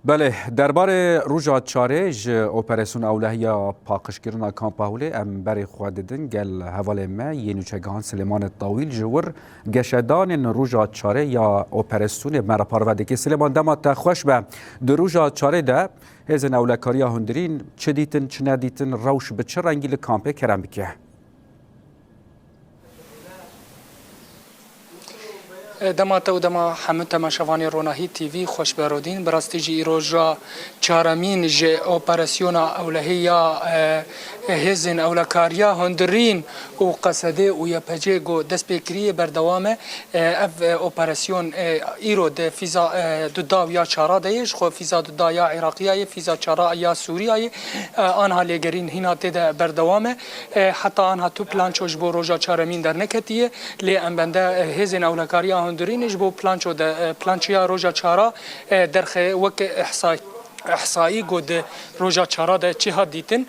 بله درباره روژا چارج اپراسیون اولهیا پاکشگرنا کامپاوله ام بری خود دن گل حواله ما ینوچگان سلیمان طویل جور گشدان روژا چاره یا اپراسیون مرا پارواده که سلیمان دما تخوش به در روژا چاره ده هزن اولکاریا هندرین چه دیتن چه ندیتن روش به چه رنگی لکامپه کرم بکه دما تو دما همه تماشاوانی روناهی تیوی خوش برودین براستی جی روژا چارمین جی اپراسیون اولهیا هزن اولکاریا هندرین و قصده و یپجه گو دست بکری بردوامه اف اپراسیون ایرو ده فیزا دودا یا چارا دیش خو فیزا دودا یا عراقیه فیزا چارا یا سوریه آنها لگرین هینا ده بردوامه حتی آنها تو پلانچوش بو روژا چارمین در نکتیه لی ام بنده هزن اولکاریا هندرینش بو پلانچو ده پلانچیا روژا چارا درخ وک احصایی گود روژا چارا ده چه ها دیتن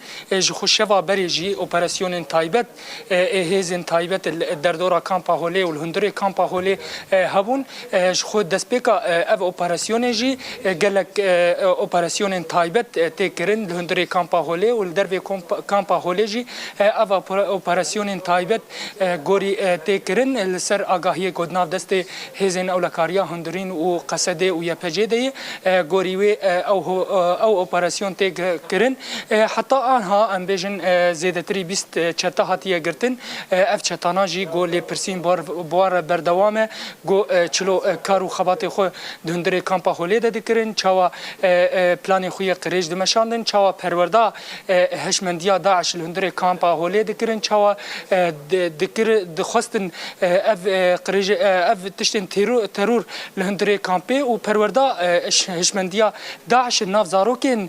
خوشوا بریجی اپراسیون تایبت هزن تایبت در دورا کامپا هوله و الهندری کامپا هوله هبون خود دست بیکا اف اپراسیون جی گلک اپراسیون تایبت تکرن الهندری کامپا هوله و الدروی کامپا هوله جی اف اپراسیون تایبت گوری تکرن لسر آگاهی گودناف دست هزن اولکاریا هندرین و قصده و یپجه ده گوری و او اپراسیون تگ کرن حتی آنها ام بیشن زیادتری 20 چتا هاتیه گرتن اف چتانا جی گو لپرسین بار بردوامه گو چلو کارو خبات خو دندره کامپا هولی ده کرن چاوا پلان خوی قریج دمشاندن چاوا پروردا هشمندیا داعش دندره کامپا هولی ده کرن چاوا دکر دخواستن اف قریج اف تشتن ترور لهندره کامپی و پروردا هشمندیا داعش ناف زاروکن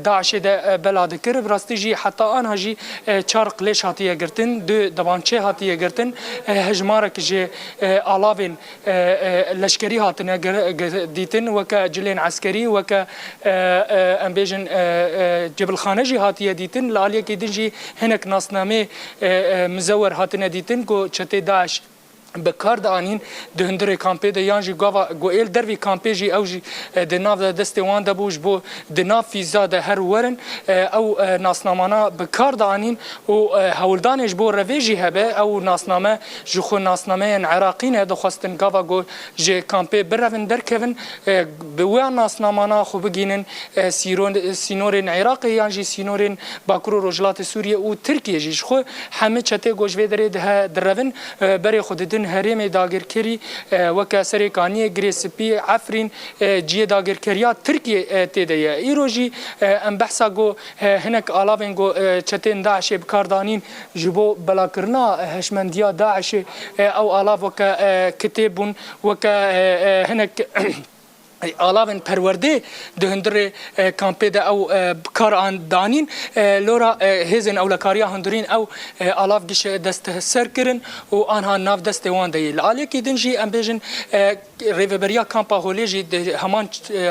داعش ده بلاد کرد براستی جی حتی آنها جی چار قلیش هاتیه گرتن دو دبانچه هاتیه گرتن هجمارک جی آلاوین لشکری هاتنه دیتن وکا جلین عسکری وکا ام بیجن جبل خانه جی هاتیه دیتن لالیه که دن جی هنک ناسنامه مزور هاتنه دیتن کو چته داعش بکار دانین دهندره کامپی ده یانجی گو ایل دروی کامپی جی او جی ده ناف ده دست وان ده بوش بو ده ناف فیزا ده هر ورن او ناسنامانا بکار دانین و هولدانش بو رویجی هبه او ناسنامه جخو ناسنامه عراقین ده خواستن گاوا گو جی کامپی برون درکون بوان ناسنامانا خو بگینن سینورین عراقی یانجی سینورین باکرو رجلات سوریه و ترکیه جیش خو همه چته گوشوی داره ده درون بری خود هرم داگرکری وک سرکانی گریسپی عفرین جی داگرکریا ترکیه تیده ایروجی ام بحثا گو هنک آلاوین گو چتن داعش بکاردانین جبو بلاکرنا هشمندیا داعش او آلاو وک کتابون وک هنک آلاوین پرورده دهندره کامپی ده او کار آن دانین لورا هزن اولکاریا هندرین او آلاف گش دست سر کرن و آنها ناف دست وان ده لالی که دنجی ام بیجن ریوبریا کامپا هولیجی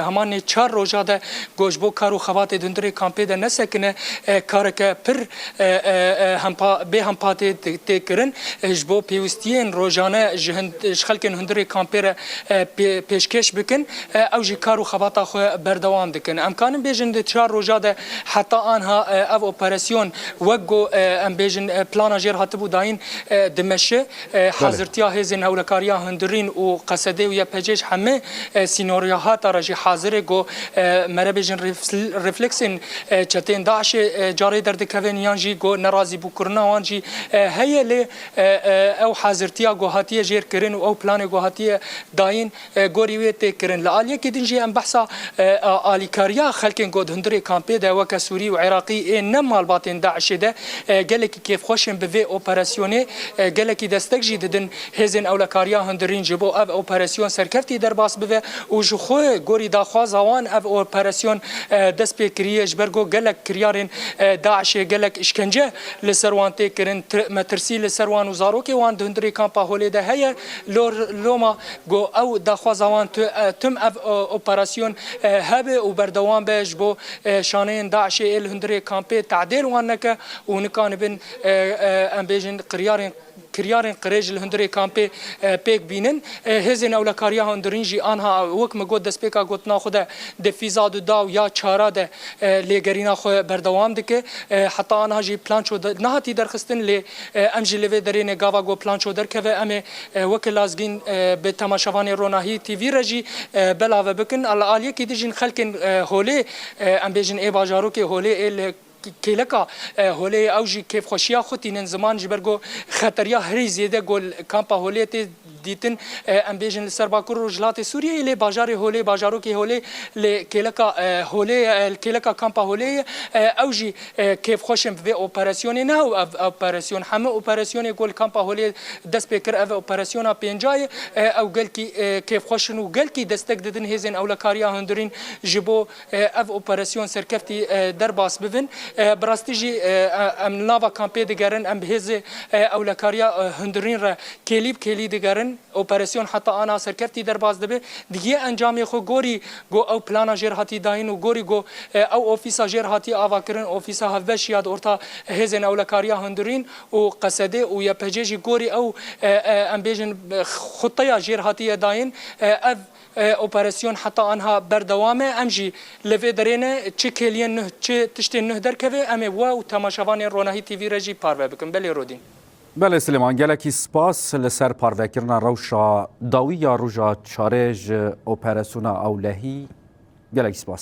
همان چار روزا ده گوشبو کارو خوات دهندره کامپی ده نسکنه کارک پر به همپاتی تکرن جبو پیوستین روزانه خلکن هندره کامپی را پیشکش بکن او جی کارو خباتا خو بردوام دکن امکان بیجن ده چهار روزا ده حتی آنها او اپراسیون وگو ام بیجن پلانا جیر هاتبو داین دمشه حاضرتیا هزن اولکاریا هندرین و قصده و یا پجیش همه سینوریا هاتا را جی حاضر گو مره بیجن رفلکسین چتین داعش جاری در دکوین یان جی گو نرازی بو کرنا وان جی هیه لی او حاضرتیا گو هاتیه جیر کرن و او پلان گو هاتیه داین گوریوی تکرن لعالیه که دنجی ام بحثا آلیکاریا خلکن گود هندری کامپی ده وک سوری و عراقی نمال باتن داعش ده گلکی کیف خوشن به وی اپراسیونه گلکی دستک جی ددن هزن اولکاریا هندرین جبو اف اپراسیون سرکفتی در باس به و جخو گوری داخواز وان اف اپراسیون دست بکریه جبرگو گلک کریارن داعش گلک اشکنجه لسروان تکرن مترسی لسروان وزاروکی وان هندری کامپا هولی ده هي لوما گو او داخواز وان تم اف اپراسیون هبه و بردوام بهش بو شانین داعش ال هندری کامپی تعدیل وانکه و نکان بن ام بیجن قریارین کریارن قریج لهندری کامپی پیک بینن هزین اولکاریا هندرین جی آنها وک مگود دست پیکا گوتنا خود دفیزا دو داو یا چارا ده لگرینا خو بردوام دکه حتی آنها جی پلان شد نهاتی درخستن لی ام جی لوی درین گاوا گو پلان شد که ام وک لازگین به تماشاوان روناهی تیوی رجی بلاو بکن الالیه کی دیجین خلکن هولی ام بیجن ای باجارو که هولی ال کلکا هولی اوجی کیف خوشیا خودینن زمان جبرگو خطریا هری زیاده گل کامپا هولیت دیتن ام بیجن سر باکور رجلات سوریه لی باجار هولی باجارو که هولی لی کلکا هولی کلکا کامپا هولی اوجی کیف خوشم و اپراسیون نه اپراسیون همه اپراسیون گل کامپا هولی دست بکر او اپراسیون پنجای او گل کی کیف خوشن و گل کی دستک ددن هزین اولکاریا هندرین جبو او اپراسیون سرکفتی در باس ببن براستیجی ام ناوا کامپی دگرن ام بهز اولکاریا هندرین را کلی دگرن اپراسیون حتی آنا سرکفتی در باز دبه دیگه انجام خو گوری گو او پلانا جر هاتی داین و گوری گو او اوفیسا جر هاتی آوا کرن اوفیسا هفش یاد اورتا هزن اولکاریا هندرین و قصده و یا پجیجی گوری او ام بیجن خطیا جر هاتی داین اف اپراسیون حتی آنها بردوامه امجی لوی درینه چه کلین نه چه تشتی نه در که ام و تماشاوان روناهی تیوی رجی پارو بکن بله رودین بله سلیمان گلکی سپاس لسر پاروکرنا روشا داوی یا روژا چارج اپراسیونا اولهی گلکی سپاس